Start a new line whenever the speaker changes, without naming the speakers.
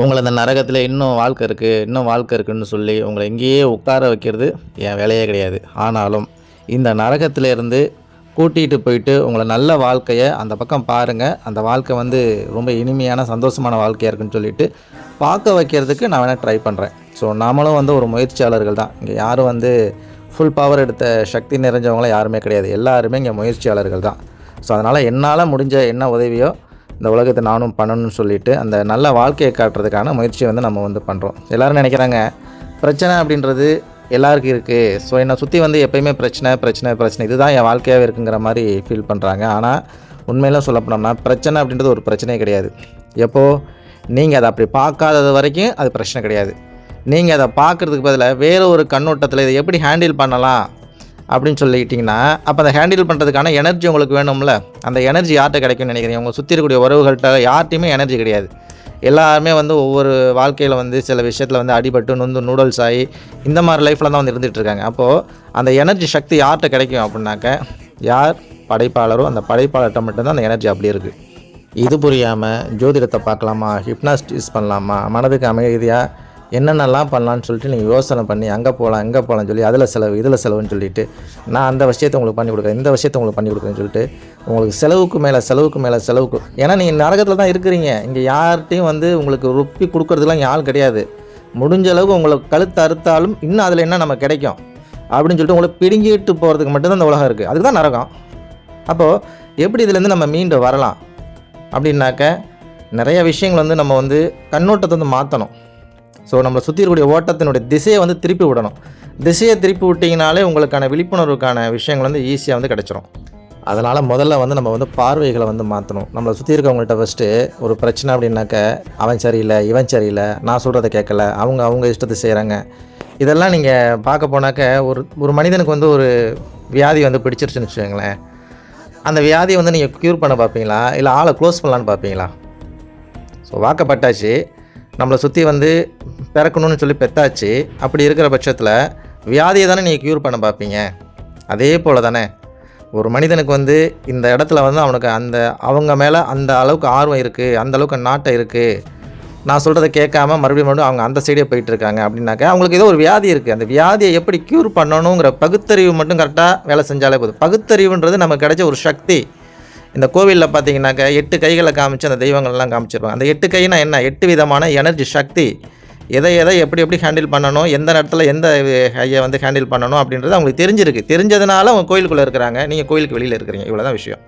உங்கள அந்த நரகத்தில இன்னும் வாழ்க்கை இருக்குது, இன்னும் வாழ்க்கை இருக்குன்னு சொல்லி உங்கள இங்கேயே உட்கார வைக்கிறது என் வேலையே கிடையாது. ஆனாலும் இந்த நரகத்திலேருந்து கூட்டிகிட்டு போயிட்டு உங்கள நல்ல வாழ்க்கைய அந்த பக்கம் பாருங்கள். அந்த வாழ்க்கை வந்து ரொம்ப இனிமையான சந்தோஷமான வாழ்க்கையாக இருக்குன்னு சொல்லிட்டு பார்க்க வைக்கிறதுக்கு நான் வேணால் ட்ரை பண்ணுறேன். ஸோ நாமளும் வந்து ஒரு முயற்சியாளர்கள் தான். இங்கே யாரும் வந்து ஃபுல் பவர் எடுத்த சக்தி நிறைஞ்சவங்களாம் யாருமே கிடையாது. எல்லாருமே இங்கே முயற்சியாளர்கள் தான். ஸோ அதனால் என்னால் முடிஞ்ச என்ன உதவியோ இந்த உலகத்தை நானும் பண்ணணும்னு சொல்லிவிட்டு அந்த நல்ல வாழ்க்கையை காட்டுறதுக்கான முயற்சியை வந்து நம்ம வந்து பண்ணுறோம். எல்லோரும் நினைக்கிறாங்க பிரச்சனை அப்படின்றது எல்லாருக்கும் இருக்குது. ஸோ என்னை சுற்றி வந்து எப்போயுமே பிரச்சனை பிரச்சனை பிரச்சனை இதுதான் என் வாழ்க்கையாகவே இருக்குங்கிற மாதிரி ஃபீல் பண்ணுறாங்க. ஆனால் உண்மையிலும் சொல்ல போனோம்னா பிரச்சனை அப்படின்றது ஒரு பிரச்சனையே கிடையாது. எப்போது நீங்கள் அதை அப்படி பார்க்காதது வரைக்கும் அது பிரச்சனை கிடையாது. நீங்கள் அதை பார்க்குறதுக்கு பதிலாக வேறு ஒரு கண்ணோட்டத்தில் இதை எப்படி ஹேண்டில் பண்ணலாம் அப்படின்னு சொல்லிக்கிட்டிங்கன்னா அப்போ அந்த ஹேண்டில் பண்ணுறதுக்கான எனர்ஜி உங்களுக்கு வேணும்ல. அந்த எனர்ஜி யார்கிட்ட கிடைக்கும்னு நினைக்கிறீங்க? உங்கள் சுற்றி இருக்கக்கூடிய உறவுகள்கிட்ட யார்ட்டையுமே எனர்ஜி கிடையாது. எல்லாருமே வந்து ஒவ்வொரு வாழ்க்கையில் வந்து சில விஷயத்தில் வந்து அடிபட்டு நொந்து நூடல்ஸ் ஆகி இந்த மாதிரி லைஃப்பில் தான் வந்து இருந்துகிட்ருக்காங்க. அப்போது அந்த எனர்ஜி சக்தி யார்கிட்ட கிடைக்கும் அப்படின்னாக்க யார் படைப்பாளரோ அந்த படைப்பாளர்கிட்ட மட்டும்தான் அந்த எனர்ஜி அப்படி இருக்குது. இது புரியாமல் ஜோதிடத்தை பார்க்கலாமா, ஹிப்னாஸ்டிஸ் பண்ணலாமா, மனதுக்கு அமைதியாக என்னென்னலாம் பண்ணலான்னு சொல்லிட்டு நீங்கள் யோசனை பண்ணி அங்கே போகலாம் இங்கே போகலான்னு சொல்லி அதில் செலவு இதில் செலவுன்னு சொல்லிவிட்டு நான் அந்த விஷயத்தை உங்களுக்கு பண்ணி கொடுக்குறேன் இந்த விஷயத்தை உங்களுக்கு பண்ணி கொடுக்குறேன்னு சொல்லிட்டு உங்களுக்கு செலவுக்கு மேலே செலவுக்கு ஏன்னா நீங்கள் நரகத்தில் தான் இருக்கிறீங்க. இங்கே யார்கிட்டையும் வந்து உங்களுக்கு ருப்பி கொடுக்குறதுலாம் இங்கே ஆள் கிடையாது. முடிஞ்ச அளவுக்கு உங்களுக்கு கழுத்து அறுத்தாலும் இன்னும் அதில் என்ன நம்ம கிடைக்கும் அப்படின்னு சொல்லிட்டு உங்களை பிடுங்கிட்டு போகிறதுக்கு மட்டும்தான் இந்த உலகம் இருக்குது. அதுக்கு தான் நரகம். அப்போது எப்படி இதுலேருந்து நம்ம மீண்டு வரலாம் அப்படின்னாக்க நிறைய விஷயங்கள் வந்து நம்ம வந்து கண்ணோட்டத்தை வந்து மாற்றணும். ஸோ நம்மளை சுற்றி இருக்கக்கூடிய ஓட்டத்தினுடைய திசையை வந்து திருப்பி விடணும். திசையை திருப்பி விட்டிங்கனாலே உங்களுக்கான விழிப்புணர்வுக்கான விஷயங்கள் வந்து ஈஸியாக வந்து கிடச்சிரும். அதனால் முதல்ல வந்து நம்ம வந்து பார்வைகளை வந்து மாற்றணும். நம்மளை சுற்றி இருக்கவங்கள்ட்ட ஃபஸ்ட்டு ஒரு பிரச்சனை அப்படின்னாக்க அவன் சரியில்லை இவன் சரியில்லை நான் சொல்கிறத கேட்கல அவங்க இஷ்டத்தை செய்கிறாங்க இதெல்லாம் நீங்கள் பார்க்க போனாக்க ஒரு மனிதனுக்கு வந்து ஒரு வியாதி வந்து பிடிச்சிருச்சுன்னு வச்சுக்கோங்களேன். அந்த வியாதியை வந்து நீங்கள் க்யூர் பண்ண பார்ப்பீங்களா இல்லை ஆளை க்ளோஸ் பண்ணலான்னு பார்ப்பீங்களா? ஸோ வாக்கப்பட்டாச்சு, நம்மளை சுற்றி வந்து பிறக்கணும்னு சொல்லி பெற்றாச்சு. அப்படி இருக்கிற பட்சத்தில் வியாதியை தானே நீங்கள் க்யூர் பண்ண பார்ப்பீங்க. அதே போல் தானே ஒரு மனிதனுக்கு வந்து இந்த இடத்துல வந்து அவனுக்கு அவங்க மேலே அந்த அளவுக்கு ஆர்வம் இருக்குது, அந்த அளவுக்கு நாட்டம் இருக்குது, நான் சொல்கிறத கேட்காம மறுபடியும் அவங்க அந்த சைடே போயிட்டுருக்காங்க அப்படின்னாக்க அவங்களுக்கு ஏதோ ஒரு வியாதி இருக்குது. அந்த வியாதியை எப்படி க்யூர் பண்ணணுங்கிற பகுத்தறிவு மட்டும் கரெக்டாக வேலை செஞ்சாலே போதும். பகுத்தறிவுன்றது நமக்கு கிடைச்ச ஒரு சக்தி. இந்த கோவிலில் பார்த்தீங்கன்னாக்க 8 கைகளை காமிச்சு அந்த தெய்வங்கள்லாம் காமிச்சிருப்பாங்க. அந்த 8 கைனா என்ன? 8 விதமான எனர்ஜி சக்தி. எதை எப்படி ஹேண்டில் பண்ணணும், எந்த நேரத்தில் எந்த கையை வந்து ஹேண்டில் பண்ணணும் அப்படின்றது அவங்களுக்கு தெரிஞ்சிருக்கு. தெரிஞ்சதுனால அவங்க கோயிலுக்குள்ளே இருக்கிறாங்க, நீங்கள் கோயிலுக்கு வெளியில் இருக்கிறீங்க. இவ்வளோ தான் விஷயம்.